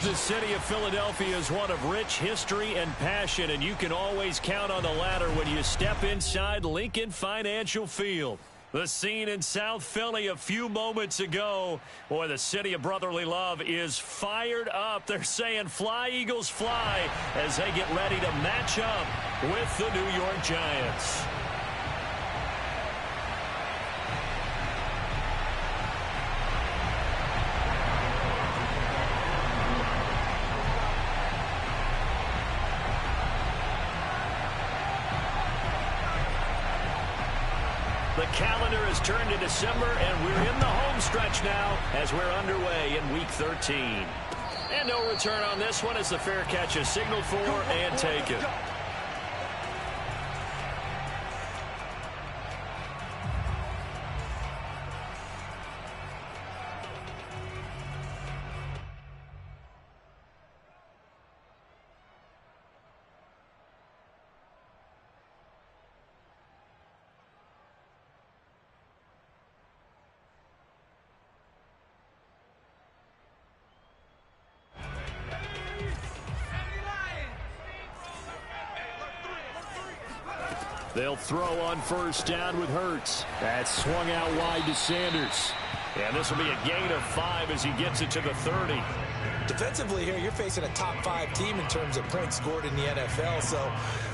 The city of Philadelphia is one of rich history and passion, and you can always count on the latter when you step inside Lincoln Financial Field. The scene in South Philly a few moments ago. Boy, the city of brotherly love is fired up. They're saying fly, Eagles, fly, as they get ready to match up with the New York Giants. The calendar has turned to December, and we're in the home stretch now as we're underway in Week 13. And no return on this one as the fair catch is signaled for and taken. They'll throw on first down with Hurts. That's swung out wide to Sanders. And this will be a gain of 5 as he gets it to the 30. Defensively here, you're facing a top 5 team in terms of points scored in the NFL. So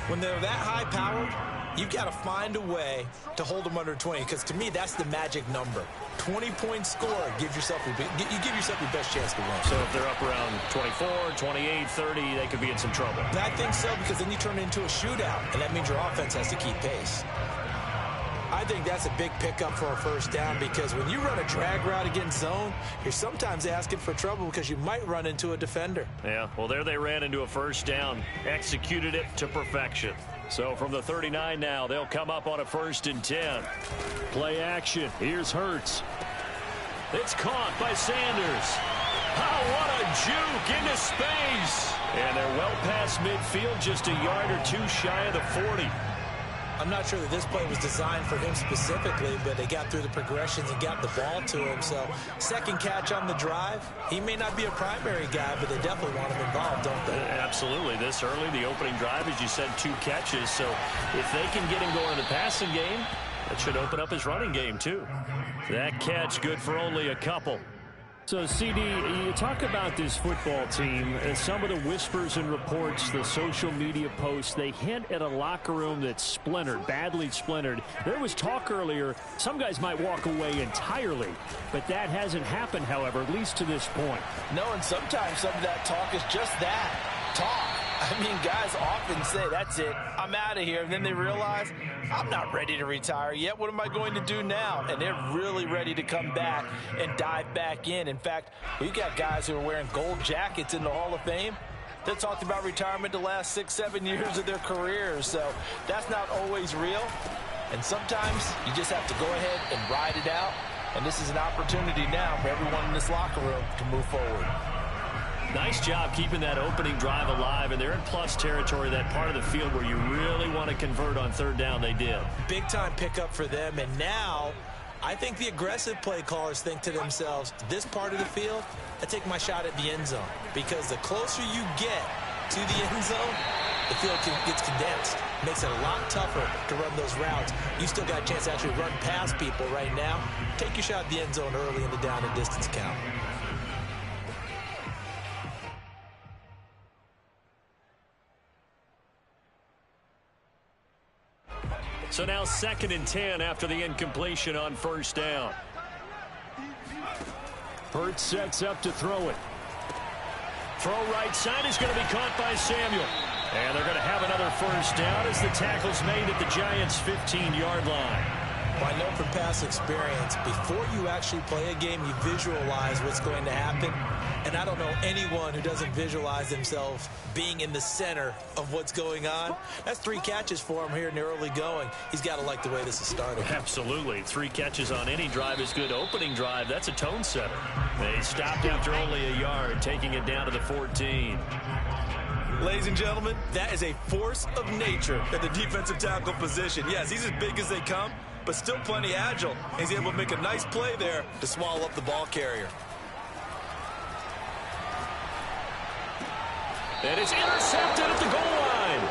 when they're that high powered, you've got to find a way to hold them under 20, because to me, that's the magic number. 20 points scored, you give yourself your best chance to win. So if they're up around 24, 28, 30, they could be in some trouble. And I think so, because then you turn it into a shootout, and that means your offense has to keep pace. I think that's a big pickup for a first down, because when you run a drag route against zone, you're sometimes asking for trouble because you might run into a defender. Yeah, well, there they ran into a first down, executed it to perfection. So from the 39 now, they'll come up on a 1st and 10. Play action. Here's Hurts. It's caught by Sanders. Oh, what a juke into space. And they're well past midfield, just a yard or two shy of the 40. I'm not sure that this play was designed for him specifically, but they got through the progressions and got the ball to him. So second catch on the drive. He may not be a primary guy, but they definitely want him involved, don't they? Absolutely. This early, the opening drive, as you said, 2 catches. So if they can get him going in the passing game, that should open up his running game too. That catch good for only a couple. So, CD, you talk about this football team, and some of the whispers and reports, the social media posts, they hint at a locker room that's splintered, badly splintered. There was talk earlier, some guys might walk away entirely, but that hasn't happened, however, at least to this point. No, and sometimes some of that talk is just that, talk. I mean, guys often say, that's it, I'm out of here. And then they realize, I'm not ready to retire yet. What am I going to do now? And they're really ready to come back and dive back in. In fact, we've got guys who are wearing gold jackets in the Hall of Fame that talked about retirement the last 6-7 years of their careers. So that's not always real. And sometimes you just have to go ahead and ride it out. And this is an opportunity now for everyone in this locker room to move forward. Nice job keeping that opening drive alive, and they're in plus territory, that part of the field where you really want to convert on 3rd down. They did. Big time pickup for them, and now I think the aggressive play callers think to themselves, this part of the field, I take my shot at the end zone, because the closer you get to the end zone, the field gets condensed. Makes it a lot tougher to run those routes. You still got a chance to actually run past people right now. Take your shot at the end zone early in the down and distance count. So now 2nd and 10 after the incompletion on 1st down. Hurts sets up to throw it. Throw right side is going to be caught by Samuel. And they're going to have another 1st down as the tackle's made at the Giants' 15-yard line. Well, I know from past experience, before you actually play a game, you visualize what's going to happen. And I don't know anyone who doesn't visualize themselves being in the center of what's going on. That's 3 catches for him here in the early going. He's got to like the way this is starting. Absolutely. 3 catches on any drive is good. Opening drive, that's a tone setter. They stopped after only a yard, taking it down to the 14. Ladies and gentlemen, that is a force of nature at the defensive tackle position. Yes, he's as big as they come, but still plenty agile. He's able to make a nice play there to swallow up the ball carrier. And it's intercepted at the goal line.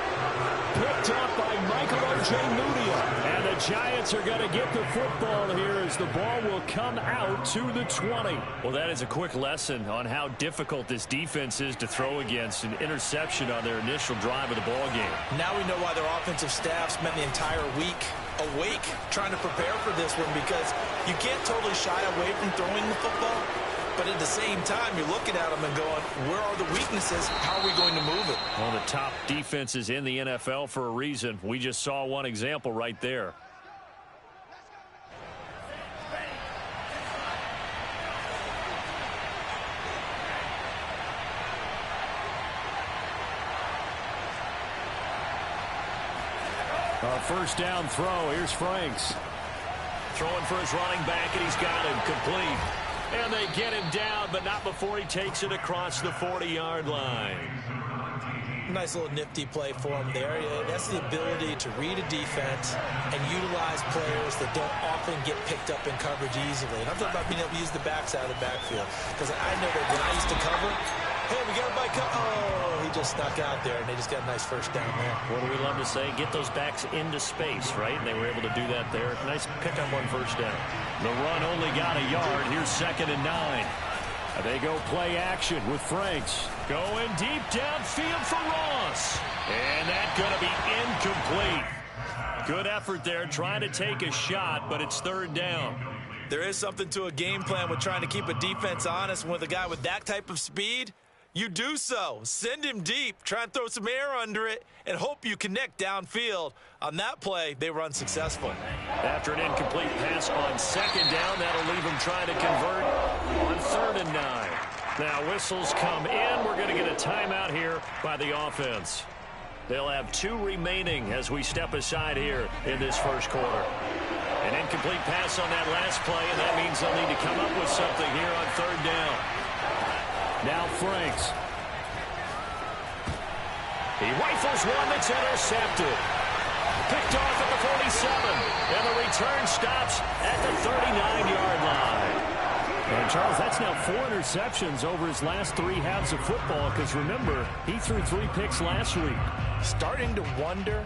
Picked up by Michael Ojemudia. And the Giants are going to get the football here as the ball will come out to the 20. Well, that is a quick lesson on how difficult this defense is to throw against. An interception on their initial drive of the ball game. Now we know why their offensive staff spent the entire week awake trying to prepare for this one, because you can't totally shy away from throwing the football. But at the same time, you're looking at them and going, where are the weaknesses? How are we going to move it? One of the top defenses in the NFL for a reason. We just saw one example right there. A first down throw. Here's Franks. Throwing for his running back, and he's got him complete. And they get him down, but not before he takes it across the 40-yard line. Nice little nifty play for him there. That's the ability to read a defense and utilize players that don't often get picked up in coverage easily. And I'm talking about being able to use the backs out of the backfield. Because I know that when I used to cover, hey, we got a bike. Oh, he just snuck out there, and they just got a nice first down there. What do we love to say? Get those backs into space, right? And they were able to do that there. Nice pick up on first down. The run only got a yard. Here's 2nd and 9. They go play action with Franks. Going deep downfield for Ross. And that's going to be incomplete. Good effort there, trying to take a shot, but it's 3rd down. There is something to a game plan with trying to keep a defense honest. With a guy with that type of speed, you do so. Send him deep, try and throw some air under it, and hope you connect downfield. On that play, they were unsuccessful. After an incomplete pass on 2nd down, that'll leave them trying to convert on 3rd and 9. Now whistles come in. We're going to get a timeout here by the offense. They'll have 2 remaining as we step aside here in this first quarter. An incomplete pass on that last play, and that means they'll need to come up with something here on 3rd down. Now Franks. He rifles one that's intercepted. Picked off at the 47. And the return stops at the 39-yard line. And Charles, that's now 4 interceptions over his last 3 halves of football, because remember, he threw 3 picks last week. Starting to wonder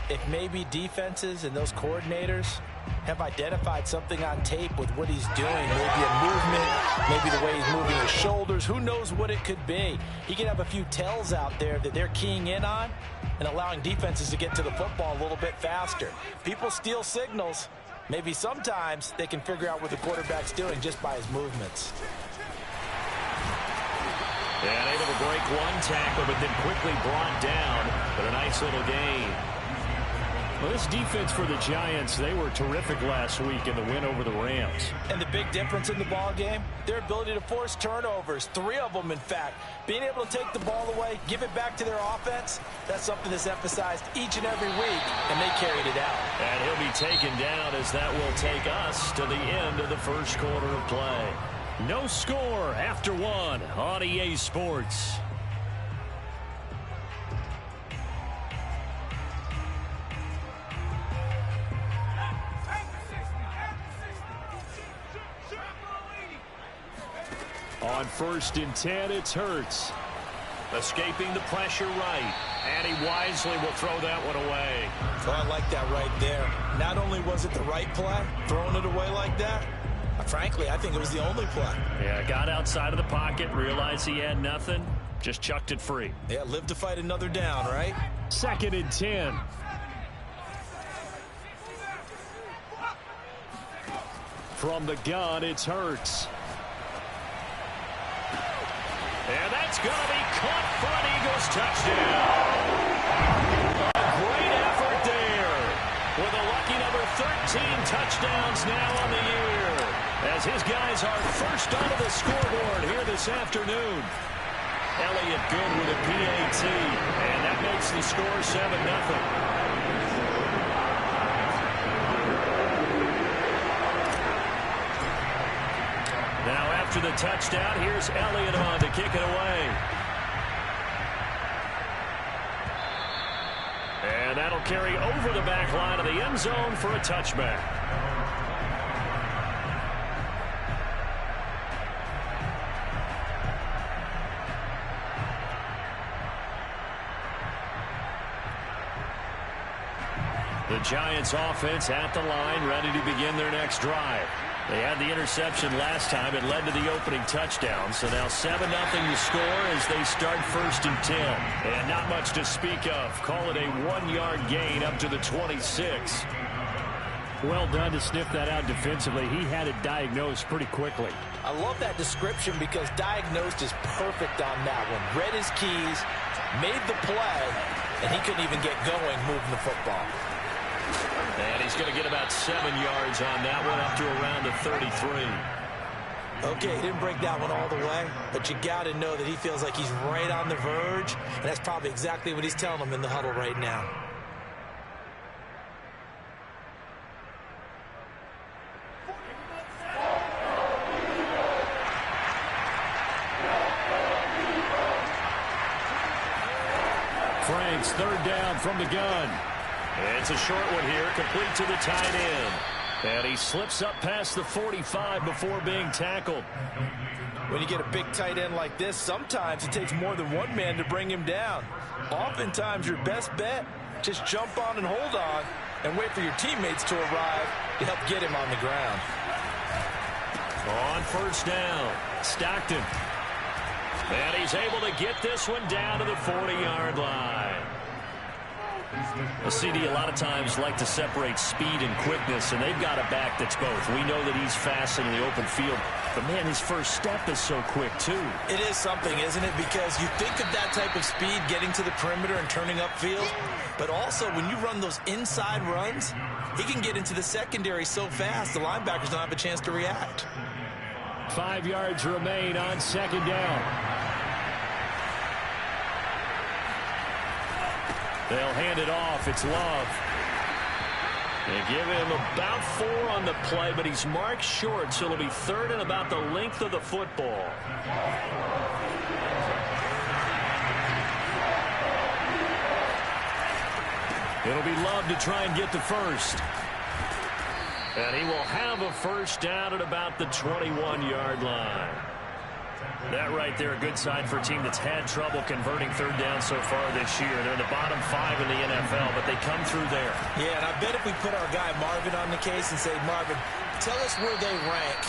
if maybe defenses and those coordinators have identified something on tape with what he's doing. Maybe a movement, maybe the way he's moving his shoulders. Who knows what it could be? He could have a few tells out there that they're keying in on and allowing defenses to get to the football a little bit faster. People steal signals. Maybe sometimes they can figure out what the quarterback's doing just by his movements. And able to break one tackle, but then quickly brought down. But a nice little gain. Well, this defense for the Giants, they were terrific last week in the win over the Rams. And the big difference in the ball game, their ability to force turnovers, 3 of them, in fact. Being able to take the ball away, give it back to their offense, that's something that's emphasized each and every week, and they carried it out. And he'll be taken down as that will take us to the end of the first quarter of play. No score after 1 on EA Sports. On 1st and 10, it's Hurts. Escaping the pressure right. And he wisely will throw that one away. Oh, I like that right there. Not only was it the right play, throwing it away like that, frankly, I think it was the only play. Yeah, got outside of the pocket, realized he had nothing, just chucked it free. Yeah, live to fight another down, right? 2nd and 10. From the gun, it's Hurts. And that's going to be caught for an Eagles touchdown. A great effort there. With a lucky number 13 touchdowns now on the year. As his guys are first onto the scoreboard here this afternoon. Elliott good with a PAT. And that makes the score 7-0. Now after the touchdown, here's Elliott on to kick it away. And that'll carry over the back line of the end zone for a touchback. The Giants offense at the line, ready to begin their next drive. They had the interception last time. It led to the opening touchdown. So now 7-0 to score as they start 1st and 10. And not much to speak of. Call it a 1-yard gain up to the 26. Well done to sniff that out defensively. He had it diagnosed pretty quickly. I love that description because diagnosed is perfect on that one. Read his keys, made the play, and he couldn't even get going moving the football. And he's going to get about 7 yards on that one, up to around the 33. Okay, he didn't break that one all the way, but you got to know that he feels like he's right on the verge, and that's probably exactly what he's telling them in the huddle right now. Franks, 3rd down from the gun. It's a short one here, complete to the tight end. And he slips up past the 45 before being tackled. When you get a big tight end like this, sometimes it takes more than one man to bring him down. Oftentimes, your best bet, just jump on and hold on and wait for your teammates to arrive to help get him on the ground. On 1st down, Stockton. And he's able to get this one down to the 40-yard line. A CD a lot of times like to separate speed and quickness, and they've got a back that's both. We know that he's fast in the open field, but man, his first step is so quick too. It is something, isn't it? Because you think of that type of speed getting to the perimeter and turning upfield, but also when you run those inside runs, he can get into the secondary so fast the linebackers don't have a chance to react. 5 yards remain on 2nd down. They'll hand it off. It's Love. They give him about 4 on the play, but he's marked short, so it'll be 3rd and about the length of the football. It'll be Love to try and get the 1st. And he will have a 1st down at about the 21-yard line. That right there, a good sign for a team that's had trouble converting 3rd down so far this year. They're in the bottom 5 in the NFL, but they come through there. Yeah, and I bet if we put our guy Marvin on the case and say, Marvin, tell us where they rank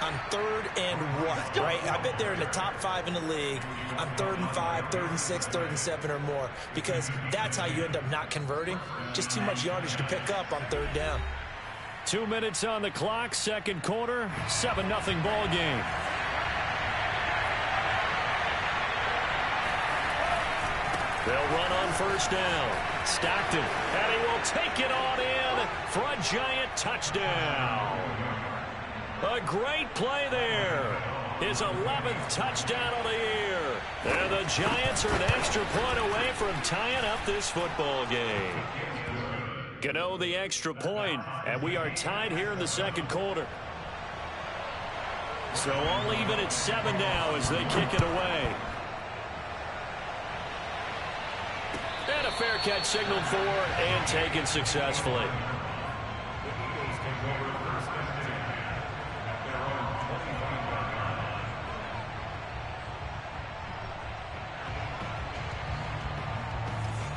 on 3rd and what, right? I bet they're in the top 5 in the league on 3rd and 5, 3rd and 6, 3rd and 7 or more, because that's how you end up not converting. Just too much yardage to pick up on 3rd down. 2 minutes on the clock, 2nd quarter, 7-0 ball game. They'll run on 1st down. Stockton, and he will take it on in for a Giant touchdown. A great play there. His 11th touchdown of the year. And the Giants are an extra point away from tying up this football game. Gano the extra point, and we are tied here in the 2nd quarter. So all even at 7 now as they kick it away. And a fair catch signaled for and taken successfully.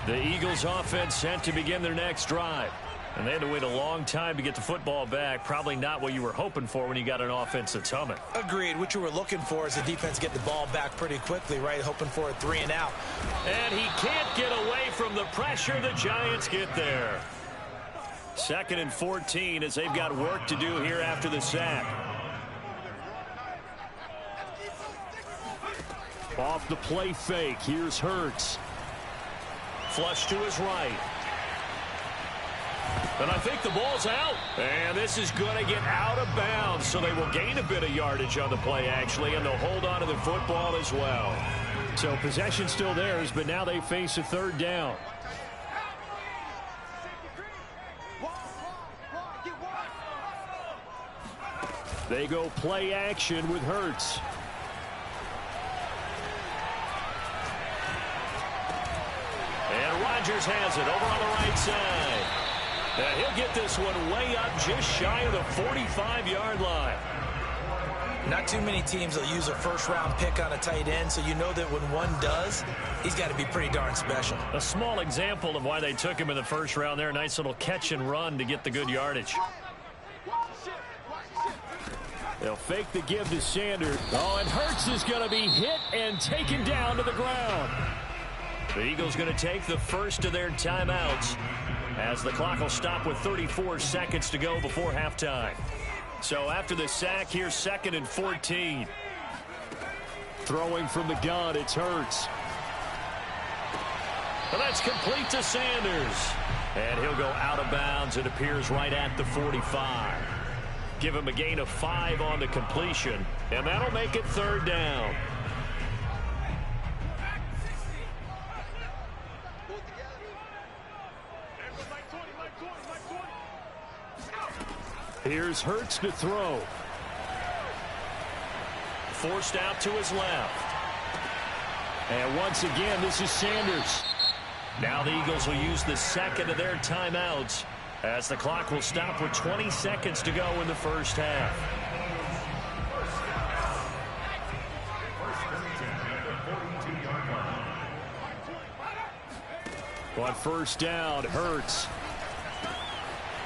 The Eagles offense set to begin their next drive. And they had to wait a long time to get the football back. Probably not what you were hoping for when you got an offense that's humming. Agreed. What you were looking for is the defense get the ball back pretty quickly, right? Hoping for a 3 and out. And he can't get away from the pressure. The Giants get there. 2nd and 14 as they've got work to do here after the sack. Off the play fake. Here's Hurts. Flush to his right. And I think the ball's out. And this is going to get out of bounds, so they will gain a bit of yardage on the play, actually, and they'll hold on to the football as well. So possession still theirs, but now they face a 3rd down. They go play action with Hurts. And Rodgers has it over on the right side. And he'll get this one way up just shy of the 45-yard line. Not too many teams will use a first-round pick on a tight end, so you know that when one does, he's got to be pretty darn special. A small example of why they took him in the first round there. Nice little catch and run to get the good yardage. They'll fake the give to Sanders. Oh, and Hurts is going to be hit and taken down to the ground. The Eagles going to take the first of their timeouts as the clock will stop with 34 seconds to go before halftime. So after the sack, here's 2nd and 14. Throwing from the gun, it's Hurts. And that's complete to Sanders. And he'll go out of bounds. It appears right at the 45. Give him a gain of 5 on the completion. And that'll make it 3rd down. Here's Hurts to throw. Forced out to his left. And once again, this is Sanders. Now the Eagles will use the second of their timeouts as the clock will stop with 20 seconds to go in the first half. On first down, Hurts.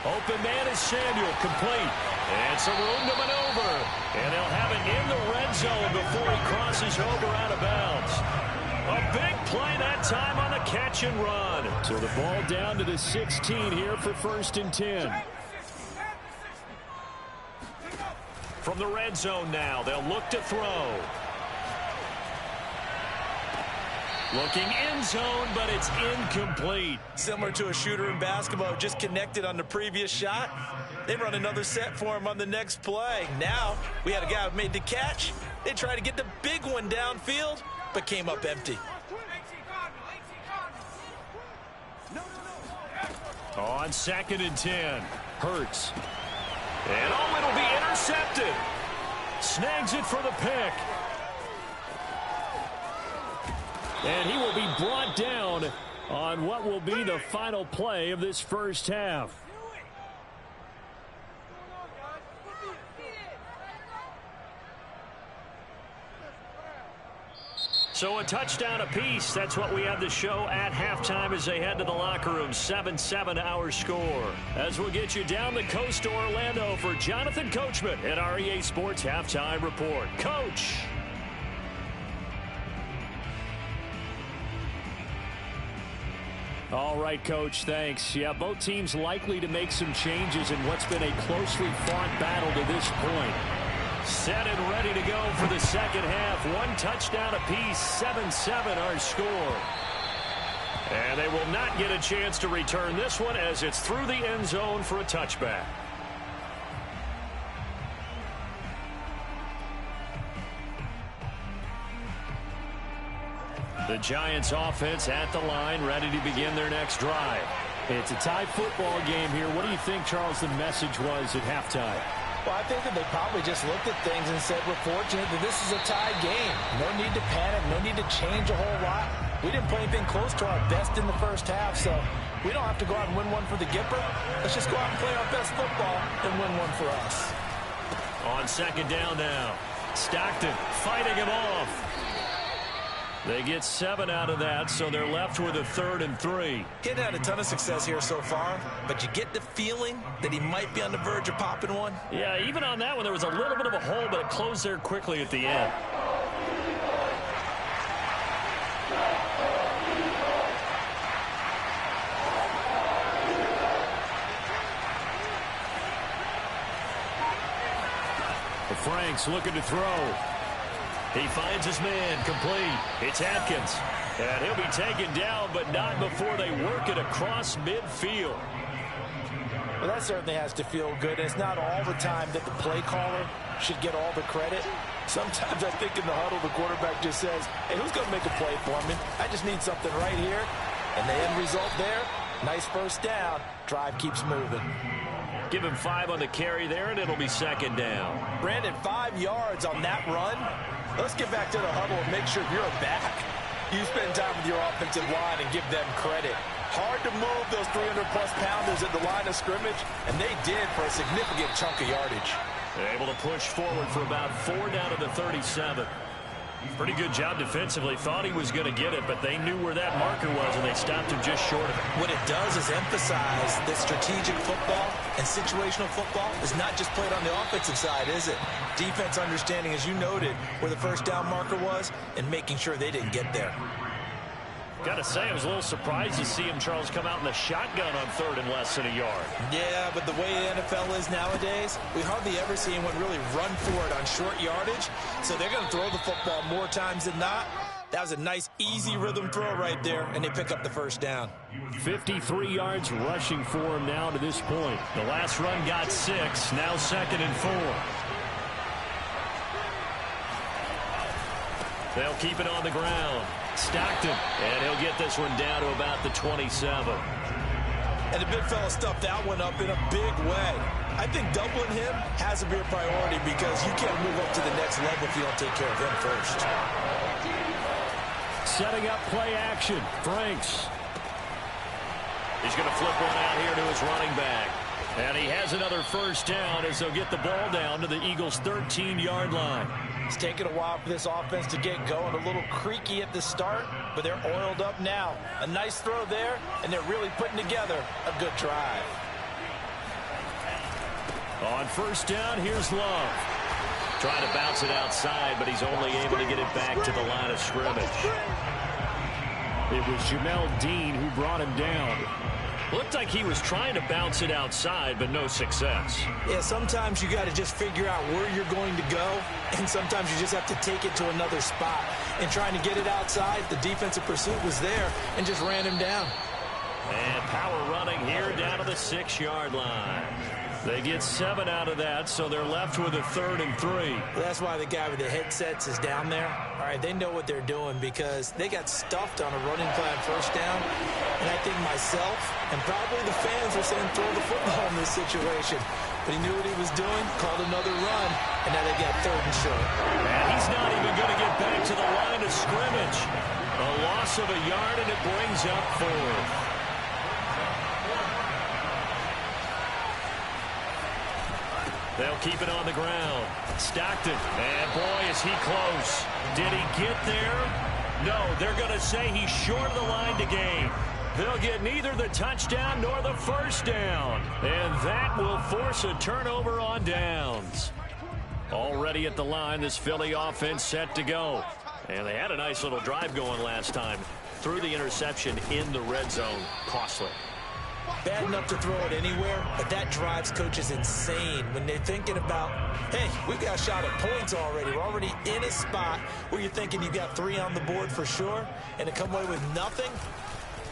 Open man is Samuel, complete. And some room to maneuver. And they'll have it in the red zone before he crosses over out of bounds. A big play that time on the catch and run. So the ball down to the 16 here for 1st and 10. From the red zone now, they'll look to throw. Looking end zone, but it's incomplete. Similar to a shooter in basketball, just connected on the previous shot. They run another set for him on the next play. Now, we had a guy who made the catch. They tried to get the big one downfield, but came up empty. On 2nd and 10, Hurts. And oh, it'll be intercepted. Snags it for the pick. And he will be brought down on what will be the final play of this first half. So a touchdown apiece. That's what we have to show at halftime as they head to the locker room. 7-7 our score. As we'll get you down the coast to Orlando for Jonathan Coachman at our EA Sports Halftime Report. Coach. All right, Coach, thanks. Yeah, both teams likely to make some changes in what's been a closely fought battle to this point. Set and ready to go for the second half. 1 touchdown apiece, 7-7 our score. And they will not get a chance to return this one as it's through the end zone for a touchback. The Giants offense at the line, ready to begin their next drive. It's a tie football game here. What do you think, Charles, the message was at halftime? Well, I think that they probably just looked at things and said, we're fortunate that this is a tie game. No need to panic, no need to change a whole lot. We didn't play anything close to our best in the first half, so we don't have to go out and win one for the Gipper. Let's just go out and play our best football and win one for us. On 2nd down now, Stockton fighting him off. They get 7 out of that, so they're left with a 3rd and 3. He's had a ton of success here so far, but you get the feeling that he might be on the verge of popping one. Yeah, even on that one, there was a little bit of a hole, but it closed there quickly at the end. Franks looking to throw. He finds his man, complete. It's Atkins. And he'll be taken down, but not before they work it across midfield. Well, that certainly has to feel good. It's not all the time that the play caller should get all the credit. Sometimes I think in the huddle, the quarterback just says, hey, who's going to make a play for me? I just need something right here. And the end result there, nice first down. Drive keeps moving. Give him 5 on the carry there, and it'll be 2nd down. Brandon, 5 yards on that run. Let's get back to the huddle and make sure you're back. You spend time with your offensive line and give them credit. Hard to move those 300-plus pounders at the line of scrimmage, and they did for a significant chunk of yardage. Able to push forward for about 4 down to the 37. Pretty good job defensively. Thought he was going to get it, but they knew where that marker was, and they stopped him just short of it. What it does is emphasize that strategic football and situational football is not just played on the offensive side, is it? Defense understanding, as you noted, where the first down marker was and making sure they didn't get there. Got to say, I was a little surprised to see him, Charles, come out in the shotgun on 3rd and less than a yard. Yeah, but the way the NFL is nowadays, we hardly ever see anyone really run for it on short yardage. So they're going to throw the football more times than not. That was a nice, easy rhythm throw right there, and they pick up the first down. 53 yards rushing for him now to this point. The last run got 6, now 2nd and 4. They'll keep it on the ground. Stockton, and he'll get this one down to about the 27. And the big fella stuffed that one up in a big way. I think doubling him has to be a priority because you can't move up to the next level if you don't take care of him first. Setting up play action. Franks. He's going to flip one out here to his running back. And he has another first down as they'll get the ball down to the Eagles' 13-yard line. It's taken a while for this offense to get going. A little creaky at the start, but they're oiled up now. A nice throw there, and they're really putting together a good drive. On first down, here's Love. Trying to bounce it outside, but he's only able to get it back to the line of scrimmage. It was Jamel Dean who brought him down. Looked like he was trying to bounce it outside, but no success. Yeah, sometimes you got to just figure out where you're going to go, and sometimes you just have to take it to another spot. And trying to get it outside, the defensive pursuit was there and just ran him down. And power running here down to the 6-yard line. They get 7 out of that, so they're left with a 3rd and 3. Well, that's why the guy with the headsets is down there. All right, they know what they're doing because they got stuffed on a running play on first down. And I think myself and probably the fans are saying throw the football in this situation. But he knew what he was doing, called another run, and now they got 3rd and short. And he's not even going to get back to the line of scrimmage. A loss of a yard, and it brings up 4th. They'll keep it on the ground. Stockton. And boy, is he close. Did he get there? No, they're going to say he's short of the line to gain. They'll get neither the touchdown nor the first down. And that will force a turnover on downs. Already at the line, this Philly offense set to go. And they had a nice little drive going last time. Threw the interception in the red zone. Costly. Bad enough to throw it anywhere, but that drives coaches insane when they're thinking about, hey, we've got a shot at points already. We're already in a spot where you're thinking you've got 3 on the board for sure, and to come away with nothing,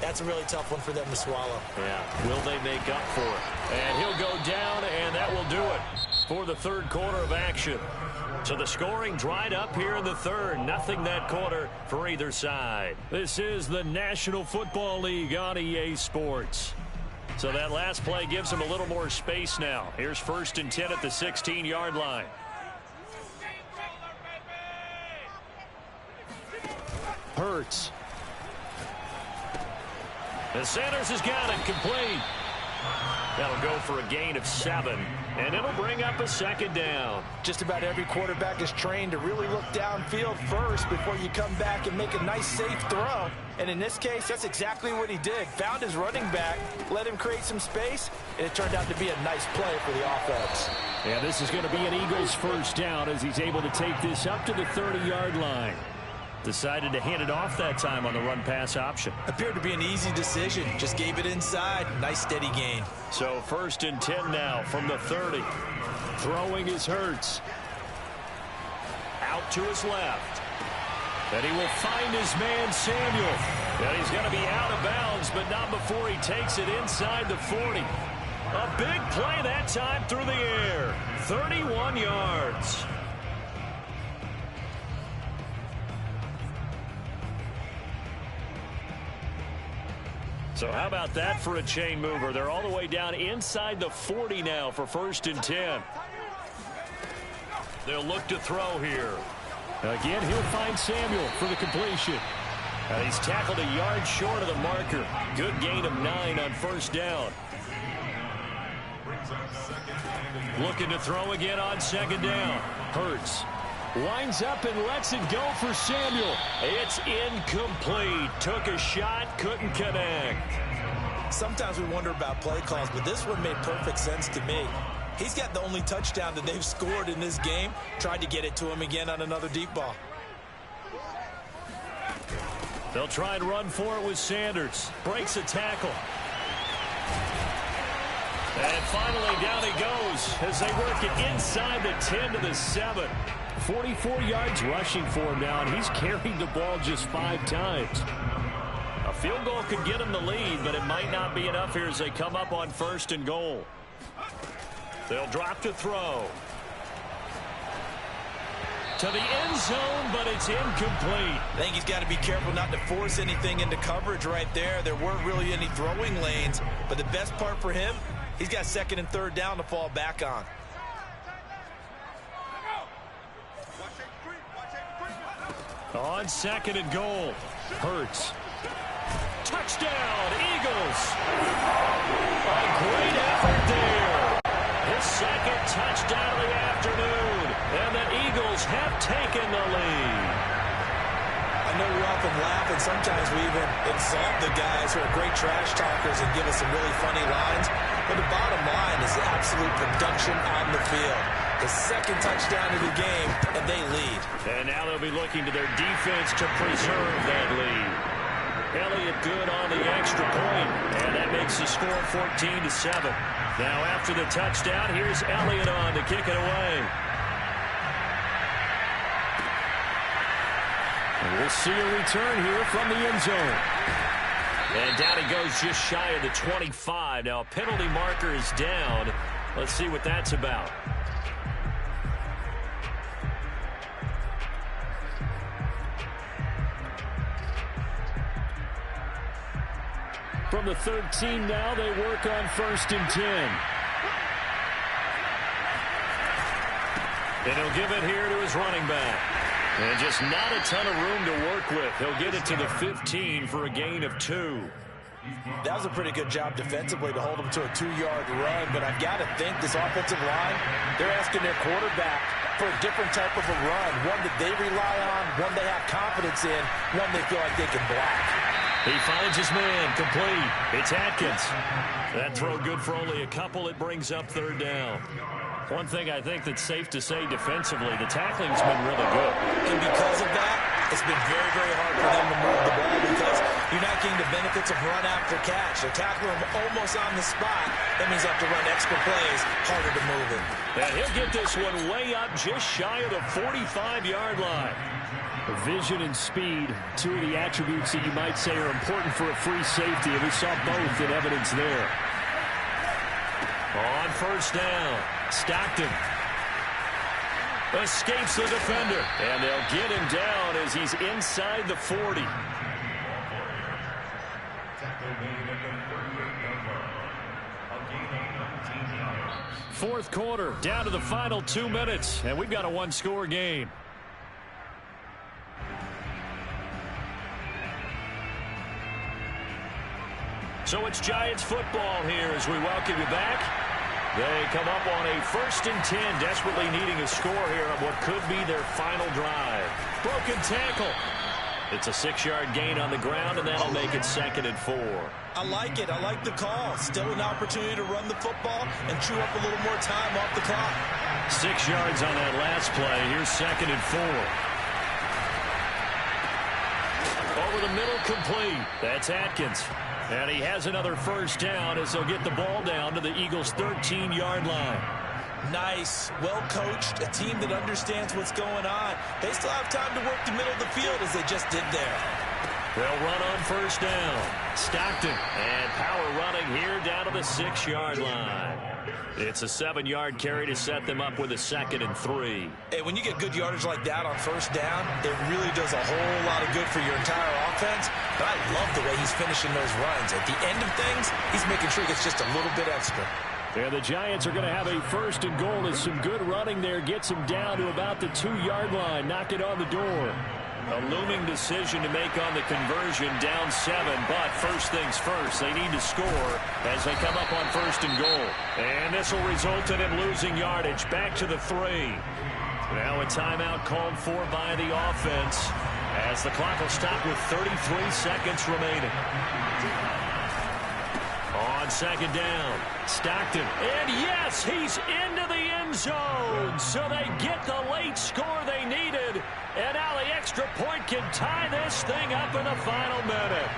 that's a really tough one for them to swallow. Yeah, will they make up for it? And he'll go down, and that will do it for the 3rd quarter of action. So the scoring dried up here in the 3rd. Nothing that quarter for either side. This is the National Football League on EA Sports. So that last play gives them a little more space now. Here's 1st and 10 at the 16-yard line. Hurts. And Sanders has got it complete. That'll go for a gain of 7, and it'll bring up a 2nd down. Just about every quarterback is trained to really look downfield first before you come back and make a nice, safe throw. And in this case, that's exactly what he did. Found his running back, let him create some space, and it turned out to be a nice play for the offense. Yeah, this is going to be an Eagles first down as he's able to take this up to the 30-yard line. Decided to hand it off that time on the run-pass option. Appeared to be an easy decision. Just gave it inside. Nice, steady gain. So 1st and 10 now from the 30. Throwing is Hurts. Out to his left. And he will find his man, Samuel. And he's going to be out of bounds, but not before he takes it inside the 40. A big play that time through the air. 31 yards. So how about that for a chain mover? They're all the way down inside the 40 now for 1st and 10. They'll look to throw here. Again, he'll find Samuel for the completion. And he's tackled a yard short of the marker. Good gain of 9 on 1st down. Looking to throw again on second down. Hurts. Winds up and lets it go for Samuel. It's incomplete. Took a shot, couldn't connect. Sometimes we wonder about play calls, but this one made perfect sense to me. He's got the only touchdown that they've scored in this game. Tried to get it to him again on another deep ball. They'll try and run for it with Sanders. Breaks a tackle. And finally down he goes as they work it inside the 10 to the 7. 44 yards rushing for him now, and he's carried the ball just 5 times. A field goal could get him the lead, but it might not be enough here as they come up on 1st and goal. They'll drop to throw. To the end zone, but it's incomplete. I think he's got to be careful not to force anything into coverage right there. There weren't really any throwing lanes, but the best part for him, he's got 2nd and 3rd down to fall back on. On 2nd and goal, Hurts. Touchdown, Eagles. A great effort there. His 2nd touchdown of the afternoon. And the Eagles have taken the lead. I know we often laugh, and sometimes we even insult the guys who are great trash talkers and give us some really funny lines. But the bottom line is the absolute production on the field. The 2nd touchdown of the game, and they lead. And now they'll be looking to their defense to preserve that lead. Elliott good on the extra point, and that makes the score 14 to 7. Now after the touchdown, here's Elliott on to kick it away. And we'll see a return here from the end zone. And down he goes just shy of the 25. Now a penalty marker is down. Let's see what that's about. From the 13 now, they work on 1st and 10. And he'll give it here to his running back. And just not a ton of room to work with. He'll get it to the 15 for a gain of 2. That was a pretty good job defensively to hold him to a 2-yard run, but I've got to think this offensive line, they're asking their quarterback for a different type of a run, one that they rely on, one they have confidence in, one they feel like they can block. He finds his man, complete. It's Atkins. That throw good for only a couple. It brings up 3rd down. One thing I think that's safe to say defensively, the tackling's been really good. And because of that, it's been very, very hard for them to move the ball because you're not getting the benefits of run after catch. They're tackling him almost on the spot. That means they have to run extra plays, harder to move it. And he'll get this one way up just shy of the 45-yard line. Vision and speed, 2 of the attributes that you might say are important for a free safety, and we saw both in evidence there. On 1st down, Stockton escapes the defender, and they'll get him down as he's inside the 40. Fourth quarter, down to the final 2 minutes, and we've got a 1-score game. So it's Giants football here as we welcome you back. They come up on a 1st and 10, desperately needing a score here on what could be their final drive. Broken tackle. It's a 6-yard gain on the ground, and that'll make it 2nd and 4. I like it. I like the call. Still an opportunity to run the football and chew up a little more time off the clock. 6 yards on that last play. Here's 2nd and 4. Over the middle, complete. That's Atkins. And he has another 1st down as they'll get the ball down to the Eagles' 13-yard line. Nice, well-coached, a team that understands what's going on. They still have time to work the middle of the field as they just did there. They'll run on 1st down. Stockton, and power running here down to the 6-yard line. It's a 7-yard carry to set them up with a 2nd and 3. Hey, when you get good yardage like that on 1st down, it really does a whole lot of good for your entire offense. But I love the way he's finishing those runs. At the end of things, he's making sure he gets just a little bit extra. And the Giants are going to have a 1st and goal as some good running there gets him down to about the 2-yard line. Knock it on the door. A looming decision to make on the conversion, down 7, but first things first, they need to score as they come up on 1st and goal. And this will result in him losing yardage, back to the 3. Now a timeout called for by the offense as the clock will stop with 33 seconds remaining. On 2nd down, Stockton, and yes, he's into the end zone, so they get the late score they needed, and now the extra point can tie this thing up in the final minute.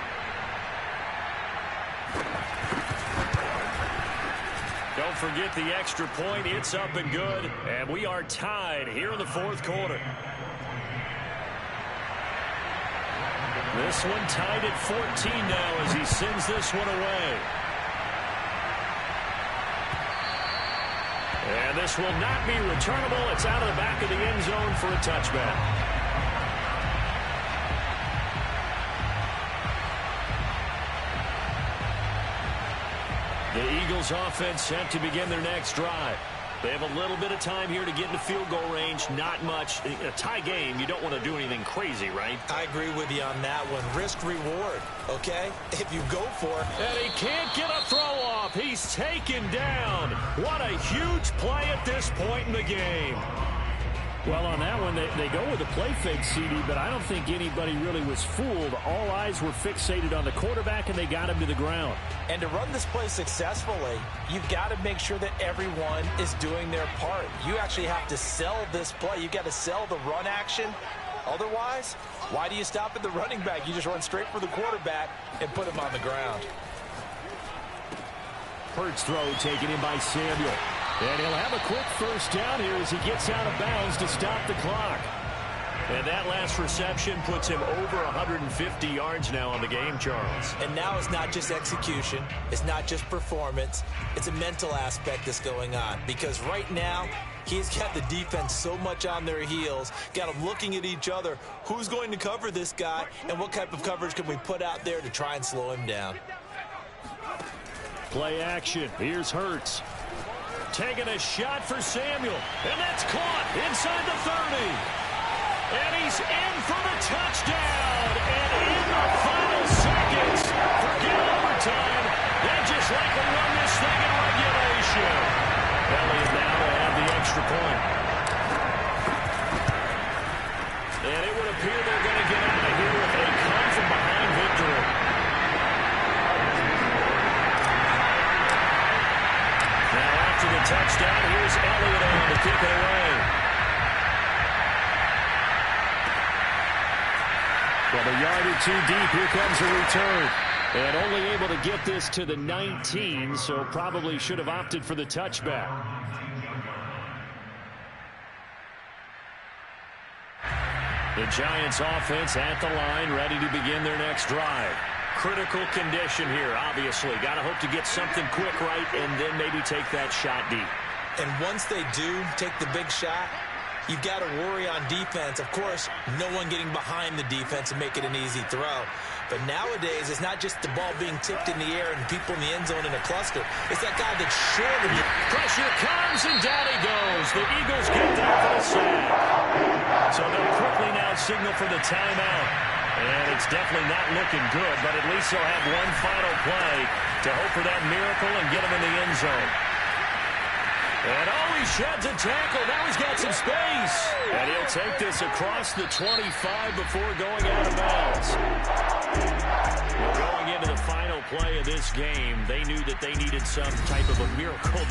Don't forget the extra point, it's up and good, and we are tied here in the 4th quarter. This one tied at 14 now as he sends this one away. And this will not be returnable. It's out of the back of the end zone for a touchback. The Eagles offense set to begin their next drive. They have a little bit of time here to get into field goal range. Not much. A tie game, you don't want to do anything crazy, right? I agree with you on that one. Risk reward, okay? If you go for it. And he can't get a throw off. He's taken down. What a huge play at this point in the game. Well, on that one, they go with a play fake, CD, but I don't think anybody really was fooled. All eyes were fixated on the quarterback, and they got him to the ground. And to run this play successfully, you've got to make sure that everyone is doing their part. You actually have to sell this play. You've got to sell the run action. Otherwise, why do you stop at the running back? You just run straight for the quarterback and put him on the ground. Hurts throw taken in by Samuel. And he'll have a quick first down here as he gets out of bounds to stop the clock. And that last reception puts him over 150 yards now on the game, Charles. And now it's not just execution. It's not just performance. It's a mental aspect that's going on. Because right now, he's got the defense so much on their heels, got them looking at each other. Who's going to cover this guy, and what type of coverage can we put out there to try and slow him down? Play action. Here's Hurts. Taking a shot for Samuel, and that's caught inside the 30. And he's in for the touchdown, and in the final seconds, forget overtime, they just like to run this thing in regulation. Elliott now to have the extra point. And it would appear they're going to get out of here with a come-from-behind victory. To the touchdown, here's Elliott on to kick it away. From a yard or two deep, here comes a return. And only able to get this to the 19, so probably should have opted for the touchback. The Giants offense at the line, ready to begin their next drive. Critical condition here, obviously. Got to hope to get something quick right and then maybe take that shot deep. And once they do take the big shot, you've got to worry on defense. Of course, no one getting behind the defense and make it an easy throw. But nowadays, it's not just the ball being tipped in the air and people in the end zone in a cluster. It's that guy that's short of you. Pressure comes, and down he goes. The Eagles get there for the sack. So they'll quickly now signal for the timeout. And it's definitely not looking good, but at least they'll have one final play to hope for that miracle and get him in the end zone. And he sheds a tackle. Now he's got some space. And he'll take this across the 25 before going out of bounds. Well, going into the final play of this game, they knew that they needed some type of a miracle.